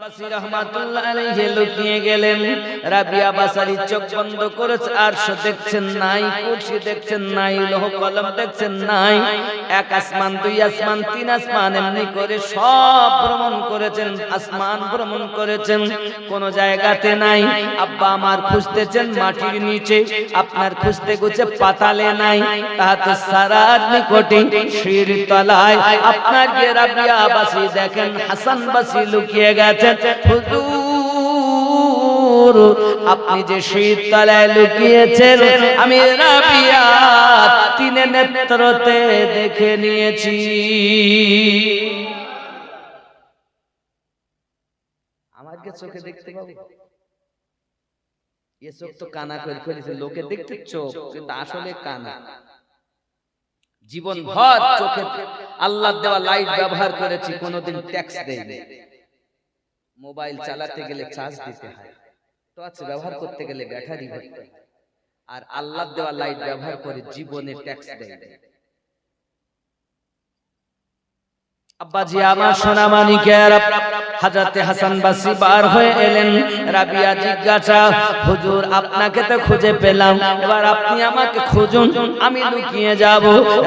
বাসরী রাহমাতুল্লাহ আলাইহি লুকিয়ে গেলেন। রাবিয়া বাসারী চোখ বন্ধ করেছে, আরশ দেখছেন নাই, কুরসি দেখছেন নাই, লৌহ কলম দেখছেন নাই। এক আসমান, দুই আসমান, তিন আসমান, এমনি করে সব ভ্রমণ করেছেন, আসমান ভ্রমণ করেছেন, কোন জায়গাতে নাই। আব্বা আমার খুঁজতেছেন মাটির নিচে, আপনার খুঁজতে গুছে পাতালে নাই, তাহাতে সারার নিকটে শির তলায় আপনার গিয়ে রাবিয়া বাসরী দেখেন হাসান বাসরী লুকিয়ে গেছেন। হুজুর, আপনি যে শির তলায় লুকিয়েছেন আমি রাবিয়া তিন নেত্রতে দেখে নিয়েছি। আমাকে চোখে দেখতে পাবো? এ চোখ তো কানা করে ফেলেছে, লোকে দেখতে চোখ কিন্তু আসলে কানা। জীবন ভর চোখে আল্লাহ দেওয়া লাইট ব্যবহার করেছি, কোনোদিন ট্যাক্স দেয়নি। মোবাইল চালাতে গেলে চার্জ দিতে হয়, টর্চ ব্যবহার করতে গেলে ব্যাটারি ভরতে হয়, আর আল্লাহ দেওয়া লাইট ব্যবহার করে জীবনে ট্যাক্স দেয়নি। আব্বাজি আমার সোনা মানিকের, হযরতে হাসান বাসরী বার হয়ে এলেন। রাবিয়া জিজ্ঞাসা, হুজুর আপনাকে তো খুঁজে পেলাম, এবার আপনি আমাকে খুঁজুন, আমি লুকিয়ে যাব।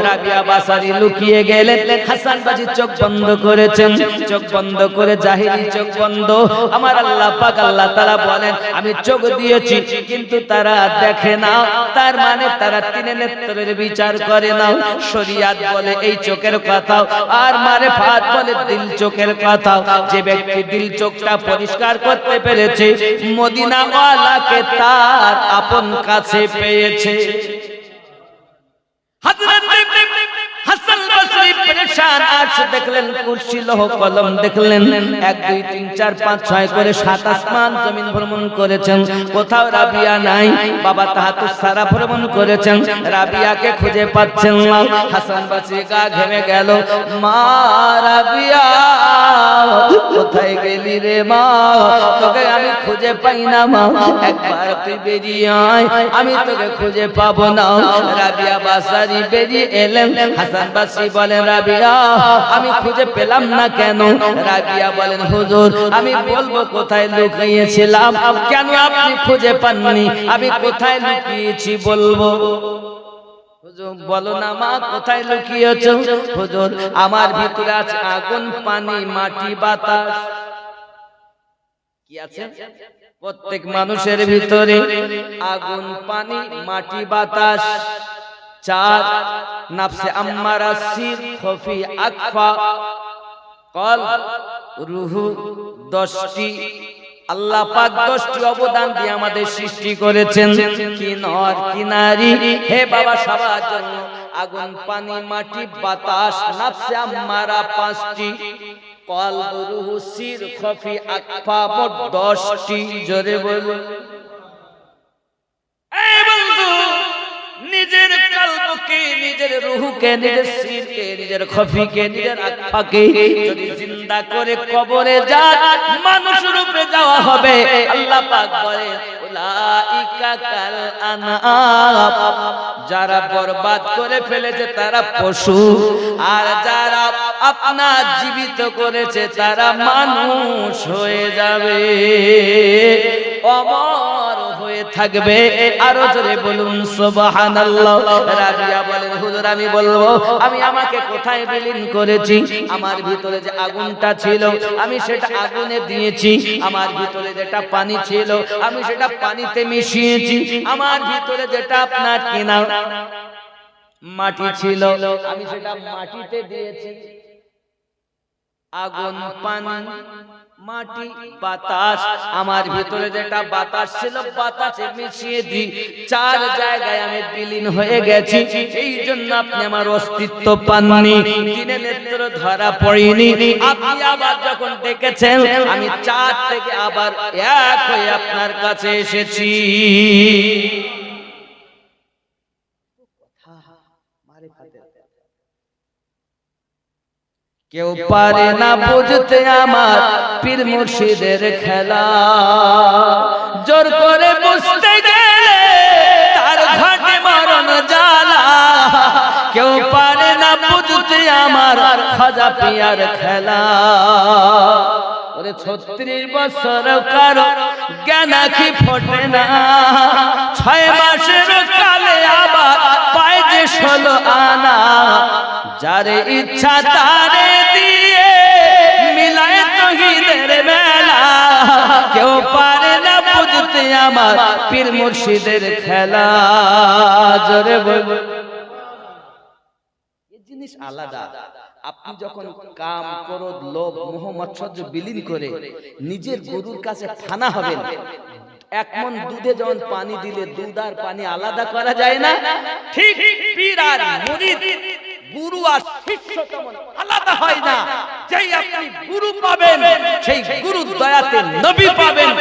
রাবিয়া বাসারী লুকিয়ে গেলেন। হাসান বাসরী চোখ বন্ধ করেছেন, চোখ বন্ধ করে জাহিরি চোখ বন্ধ। আমার আল্লাহ পাক আল্লাহ তাআলা বলেন আমি চোখ দিয়েছি কিন্তু তারা দেখে না, তার মানে তারা তিন নেত্রের বিচার করে না। শরীয়ত বলে এই চোখের কথা, আর মারিফাত বলে দিল চোখের কথা। যে ব্যক্তি দিল চোখটা পরিষ্কার করতে পেরেছে, মদিনা ওয়ালাকে তার আপন কাছে পেয়েছে। হযরত হাসান বাসরী পরেশান, আরশ দেখলেন, কুরসি লৌহ কলম দেখলেন, 1 2 3 4 5 6 করে 7 আসমান জমিন ভ্রমণ করেছেন, কোথাও রাবিয়া নাই। বাবা তাহাতুস সারা ভ্রমণ করেছেন, রাবিয়াকে খুঁজে পাচ্ছেন না। হাসান বাসরী গা ঘেমে গেল, মা রাবিয়া কোথায় গেলি রে মা, তোকে আমি খুঁজে পাই না মা, একবার তুই বেরিয়ে আয়, আমি তোকে খুঁজে পাবো না। রাবিয়া বাসারী বেরিয়ে এলেন। হাসান বাসরী বলেন, রাবিয়া আমি খুঁজে পেলাম না কেন? রাবিয়া বলেন, হুজুর আমি বলবো কোথায় লুকিয়েছিলাম, কেন আপনি খুঁজে পাননি? আমি কোথায় লুকিয়েছি বলবো। হুজুর বলো না মা কোথায় লুকিয়েছো? হুজুর আমার ভিতরে আছে আগুন, পানি, মাটি, বাতাস। কি আছে? প্রত্যেক মানুষের ভিতরে আগুন, পানি, মাটি, বাতাস। 4 নফসে আম্মারা, সির, খফি, আকফা, কলব, রূহ। 10টি আল্লাহ পাক 10টি অবদান দিয়ে আমাদের সৃষ্টি করেছেন। কি নর কি নারী, হে বাবা সবার জন্য আগুন, পানি, মাটি, বাতাস, নফসে আম্মারা 5টি, কলব, রূহ, সির, খফি, আকফা, মোট 10টি। জোরে বলুন। এই বন্ধু, নিজের কলবকে, নিজের রূহকে, নিজের সিরকে, নিজের খফিকে, নিজের আকফাকে যদি জিন্দা করে কবরে যান, মানুষ রূপে যাওয়া হবে। আল্লাহ পাক বলেন উলাইকা কাল আনআম, যারা বরবাদ করে ফেলেছে তারা পশু, আর যারা আপনার জীবিত করেছে তারা মানুষ হয়ে যাবে, অমর হয়ে থাকবে। আরো জোরে বলুন সুবহানাল্লাহ। রাবিয়া বলেন, হুজুর আমি বলবো আমি আমাকে কোথায় বিলীন করেছি? আমার ভিতরে যে আগুনটা ছিল আমি সেটা আগুনে দিয়েছি, আমার ভিতরে যেটা পানি ছিল আমি সেটা পানিতে মিশিয়েছি, আমার ভিতরে যেটা আপনার কিনা মাটি ছিল আমি সেটা মাটিতে দিয়েছি। আগুন, পানি, মাটি, বাতাস, আমার ভিতরে যেটা বাতাস ছিল বাতাসে মিশিয়ে দিই। 4 জায়গায় আমি বিলীন হয়ে গেছি, এই জন্য আপনি আমার অস্তিত্ব পাননি, তিন নেত্র ধরা পড়েনি। আপনি আবার যখন দেখেছেন আমি 4 থেকে আবার 1 হয়ে আপনার কাছে এসেছি। কেউ পারে না বুঝতে আমার পীর মুর্শিদের খেলা, জোর করে বুঝতে গেলে তার ঘাটে মরণ জ্বালা। কেউ পারে না বুঝতে আমার খাজা পিয়ার খেলা। ওরে 36 বছর কারো জ্ঞান আঁখি ফোটে না, 6 মাসের কালে আবার পায় যে 16 আনা, যারে ইচ্ছা তারে দিয়ে মিলায় তৌহিদের মেলা, কেউ পারে না বুঝতে আমার পীর মুর্শিদের খেলা। জোরে বল। এই জিনিস আলাদা। আপনি যখন কাম, ক্রোধ, লোভ, মোহ, মাৎসর্য বিলীন করে নিজের গুরুর কাছে ফানা হবেন, 1 মণ দুধে যখন পানি দিলে দুধ আর পানি আলাদা করা যায় না, ঠিক পীর আর মুরিদ, গুরু আর শিষ্য তেমন আলাদা হয় না। যেই আপনি গুরু পাবেন সেই গুরুর দয়াতে নবী পাবেন,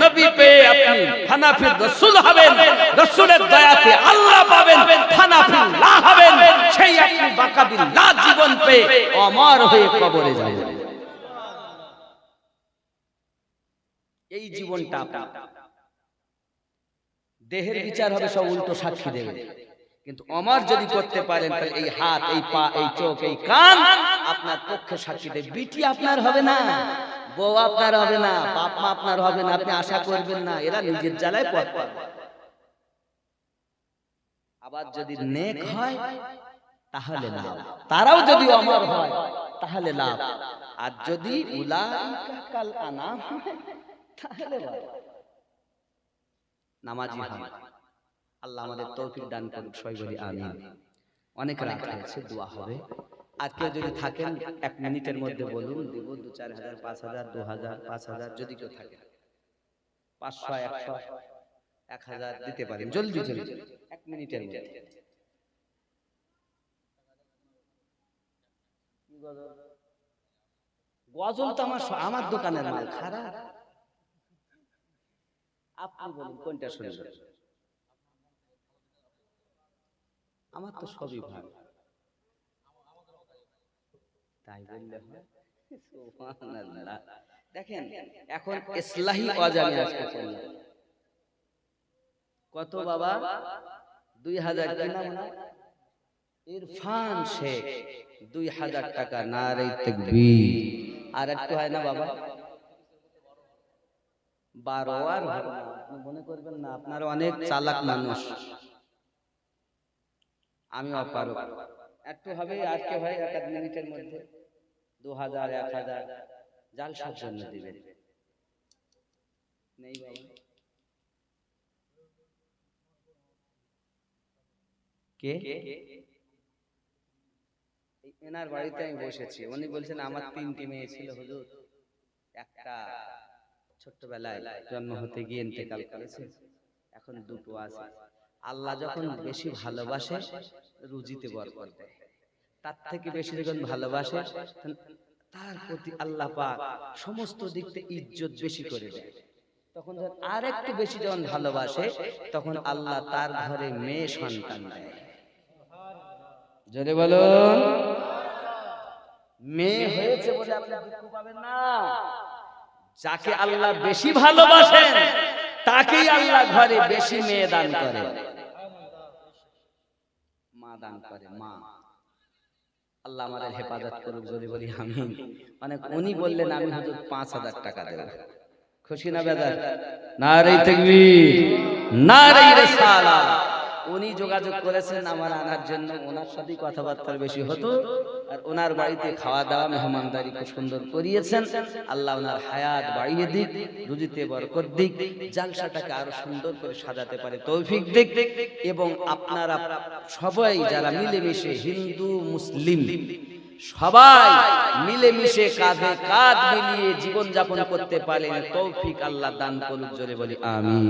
নবী পেয়ে আপনি ফানাফির রাসূল হবেন, রাসূলের দয়াতে আল্লাহ পাবেন, ফানাফিল্লাহ হবেন, সেই আপনি বাকাবিল্লাহ জীবন পেয়ে অমর হয়ে কবরে যাবেন। এই জীবনটা দেহের বিচার হবে, সব উল্টো সাক্ষী দেবে, কিন্তু অমর যদি করতে পারেন তাহলে এই হাত, এই পা, এই চোখ, এই কান আপনার পক্ষে সাক্ষী দেবে। বিটি আপনার হবে না, বউ আপনার হবে না, বাপ মা আপনার হবে না, আপনি আশা করবেন না, এরা নিজের জ্বালায় পথ পাবে। আবার যদি নেক হয় তাহলে লাভ, তারাও যদি অমর হয় তাহলে লাভ, আর যদি উলাইকা কাল আনাম তাহলে নামাজি হয়। আল্লাহ আমাদের তৌফিক দান করুন, সবাই বলি আমিন। অনেক রাত হয়েছে, দোয়া হবে। আর কেউ যদি থাকেন 1 মিনিটের মধ্যে বলুন, দেব 2-4 হাজার, 5 হাজার, 2 হাজার, 5 হাজার, যদি কেউ থাকে 500, 100, 1000 দিতে পারেন, জলদি জলদি 1 মিনিটের মধ্যে। গজল তো আমার দোকানের মাল, খারাপ। আপনি বলুন কোনটা শুনবেন? আমার তো সবই ভালো, তাই বললে হয়? সুবহানাল্লাহ। দেখেন এখন ইসলাহি ওয়াজ আমি আজকে করলাম। কত বাবা? 2000 কি নাম? ইরফান শেখ, 2000 টাকা। নারে তাকবীর। আর একটু হয় না বাবা? 12 আর আপনি মনে করবেন না, আপনারা অনেক চালাক মানুষ, আমি অপারক। একটু হবে, আজকে হয় 1 মিনিটের মধ্যে 2000, 1000 জালসার জন্য দিবেন। নেই বাবা? কে? এনার বাড়িতে আমি বসেছি, উনি বলছেন আমার 3টি মেয়ে ছিল হুজুর, একটা ছোট্টবেলায় জন্ম হতে গিয়ে ইন্তেকাল করেছে, এখন 2টো আছে। আল্লাহ যখন বেশি ভালোবাসে রুজিতে বরকত দেয়, তার থেকে বেশি যখন ভালোবাসে তার প্রতি আল্লাহ পাক সমস্ত দিক থেকে ইজ্জত বেশি করে দেয়। তখন যখন আর একটু বেশি যখন ভালোবাসে তখন আল্লাহ তার ঘরে মেয়ে সন্তান দেয়। জোরে বলুন। মেয়ে হয়েছে বলে আপনি দুঃখ পাবেন না। যাকে আল্লাহ বেশি ভালোবাসেন তাকেই আল্লাহ ঘরে বেশি মেয়ে দান করে, মা দান করে। মা, আল্লাহ আমাদের হেফাজত করুক, জোরে বলি আমিন। মানে উনি বললেন আমি হুজুর 5000 টাকা দেব, খুশি না বেজার? নারে তাকবীর, নারে রিসালাত। উনি যোগাযোগ করেছেন আমার আনার জন্য, ওনার সাথে কথাবার্তা বেশি হতো, আর ওনার বাড়িতে খাওয়া দাওয়া মেহমানদারি খুব সুন্দর করিয়েছেন। আল্লাহ ওনার হায়াত বাড়িয়ে দিক, রুজিতে বরকত দিক, জালসাটাকে আরো সুন্দর করে সাজাতে পারে তৌফিক দিক। এবং আপনারা সবাই যারা মিলেমিশে, হিন্দু মুসলিম সবাই মিলেমিশে কাঁধে কাঁধ মিলিয়ে জীবন যাপন করতে পারেন তৌফিক আল্লাহ দান করুক, জোরে বলি আমিন।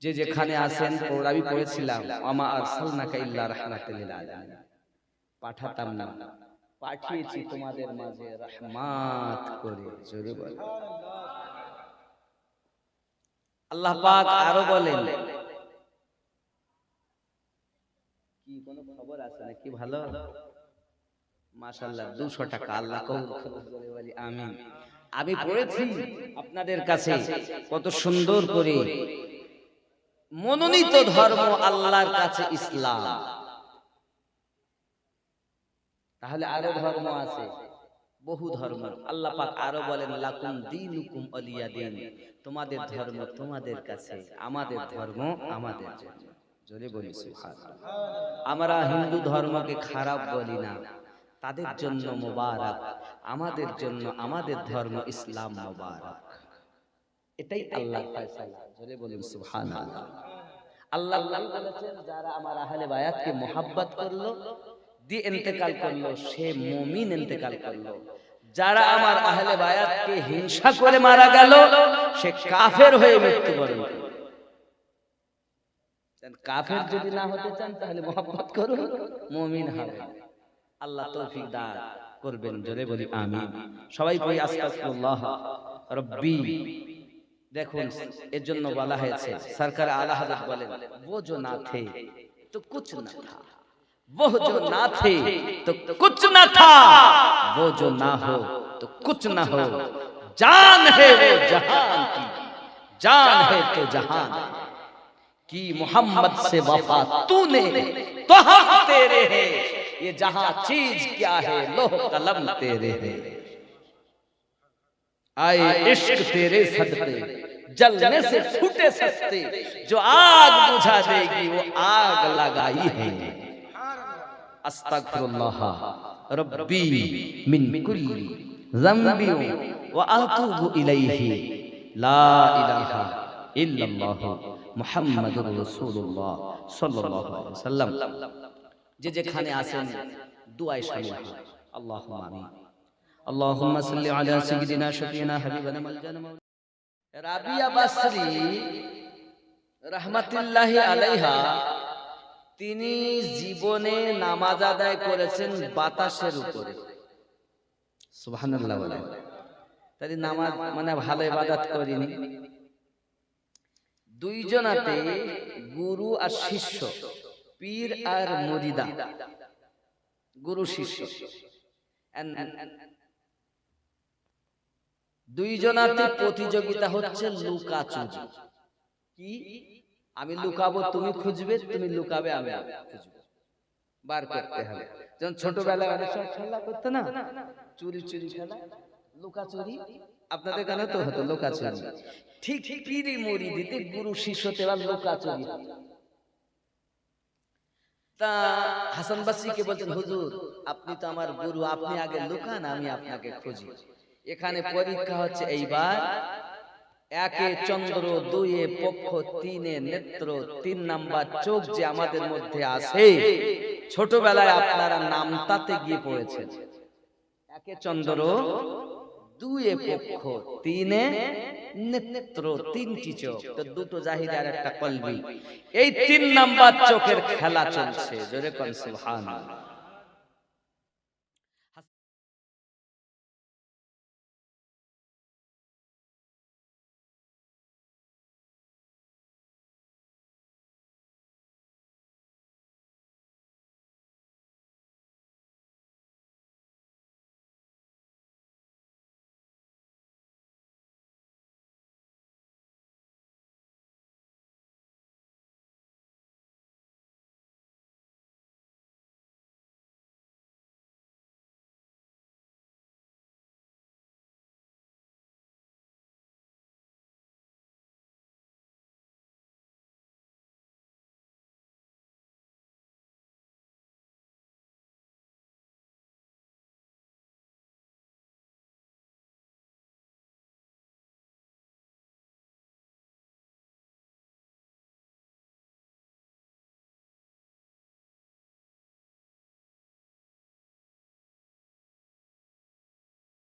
যে যেখানে আছেন, আমি পড়েছিলাম ওমা আরসালনাকা ইল্লা রাহমাতাল লিল আলামিন, পাঠাতাম না, পাঠিয়েছি তোমাদের মাঝে রহমত করে, জোরে বল। আল্লাহ পাক আরো বলেন, কি কোন খবর আছে নাকি? ভালো, মাশাআল্লাহ। 200 টাকা আল্লাহ কবুল করুন, জোরে বলি আমিন। আমি পড়েছি আপনাদের কাছে কত সুন্দর করে মনোনীত ধর্ম আল্লাহর কাছে ইসলাম। তাহলে আরো ধর্ম আছে, বহু ধর্ম। আল্লাহ পাক আরো বলেন লাকুম দীনুকুম ওয়ালিয়া দীন, তোমাদের ধর্ম তোমাদের কাছে, আমাদের ধর্ম আমাদের জন্য। জোরে বলি সুবহানাল্লাহ। আমরা হিন্দু ধর্মকে খারাপ বলি না, তাদের জন্য মোবারক, আমাদের জন্য আমাদের ধর্ম ইসলাম মোবারক। এটাই আল্লাহর ফয়সালা। জোরে বলি সুবহানাল্লাহ। আল্লাহ বলেছেন যারা আমার আহলে বায়াতকে মোহাব্বত করলো, দিয়ে ইন্তেকাল করলো, সে মুমিন ইন্তেকাল করলো। যারা আমার আহলে বায়াতকে হিংসা করে মারা গেল, সে কাফের হয়ে মৃত্যুবরণ করলো। কাফের যদি না হতে চান তাহলে মোহাব্বত করুন, মুমিন হবে। আল্লাহ তৌফিক দান করবেন। জোরে বলি আমিন। সবাই কই আস্তাগফিরুল্লাহ রাব্বি। দেখুন এর জন্য বলা হয়েছে, সরকার আলা হযরত বলেন वो जो ना थे तो कुछ न था, वो जो ना थे तो कुछ न था, वो जो ना हो तो कुछ न हो, जान है वो जहान की, जान है तो जहान की, मोहम्मद से वफा तूने तो हम तेरे हैं, ये जहां चीज क्या है लोह कलम तेरे है, आए इश्क तेरे सदके जलने से छूटे सस्ते, जो आग बुझा देगी वो आग लगाई है। अस्तगफिरुल्लाह रब्बी मिन कुल्ली ज़ंबी व अतूबु इलैहि, ला इलाहा इल्लल्लाह मुहम्मदुर রাসূলুল্লাহ সাল্লাল্লাহু আলাইহি ওয়াসাল্লাম। যে যেখানে আছেন দুআয় শামিল হন। আল্লাহুম্মা আমিন। আল্লাহুম্মা সাল্লি আলা সাইয়্যিদিনা শাফিনা হাবিবানা মালজানা। রাবিয়া বাসরি রাহমাতুল্লাহি আলাইহা, তিনি জীবনে নামাজ আদায় করেছেন বাতাসের উপরে। সুবহানাল্লাহ বলে। তাই নামাজ মানে ভালো ইবাদত করিনি। দুইজনাতে গুরু আর শিষ্য, পীর আর মুরিদা, গুরু শিষ্য, দুইজনাতে প্রতিযোগিতা হচ্ছে লুকাচুরি। কি আমি লুকাবো তুমি খুঁজবে, তুমি লুকাবে আমি খুঁজবো, বার করতে হবে। যখন ছোটবেলায় অনেক সময় খেলা করতে না, চুরি চুরি খেলা, লুকাচুরি, আপনাদের কানে তো হতো লুকাচুরি। ঠিক পীরি মুরিদিতে গুরু শিষ্যতে এবার লুকাচুরি। তা হাসান বাসরীকে বলতেন, হুজুর আপনি তো আমার গুরু, আপনি আগে লুকান, আমি আপনাকে খুঁজি। এখানে পরীক্ষা হচ্ছে এইবার, একে চন্দ্র, দুইয়ে পক্ষ, তিনে নেত্র, ৩ নাম্বার চোখ যে আমাদের মধ্যে আছে। ছোটবেলায় আপনারা নামতাতে গিয়ে পড়েছেন, একে চন্দ্র, দুইয়ে পক্ষ, তিনে নেত্র, ৩টি চোখ, তো দুটো জাহিরি আর একটা কলবি। এই ৩ নাম্বার চোখের খেলা চলছে। জোরে কোন সুবহানাল্লাহ।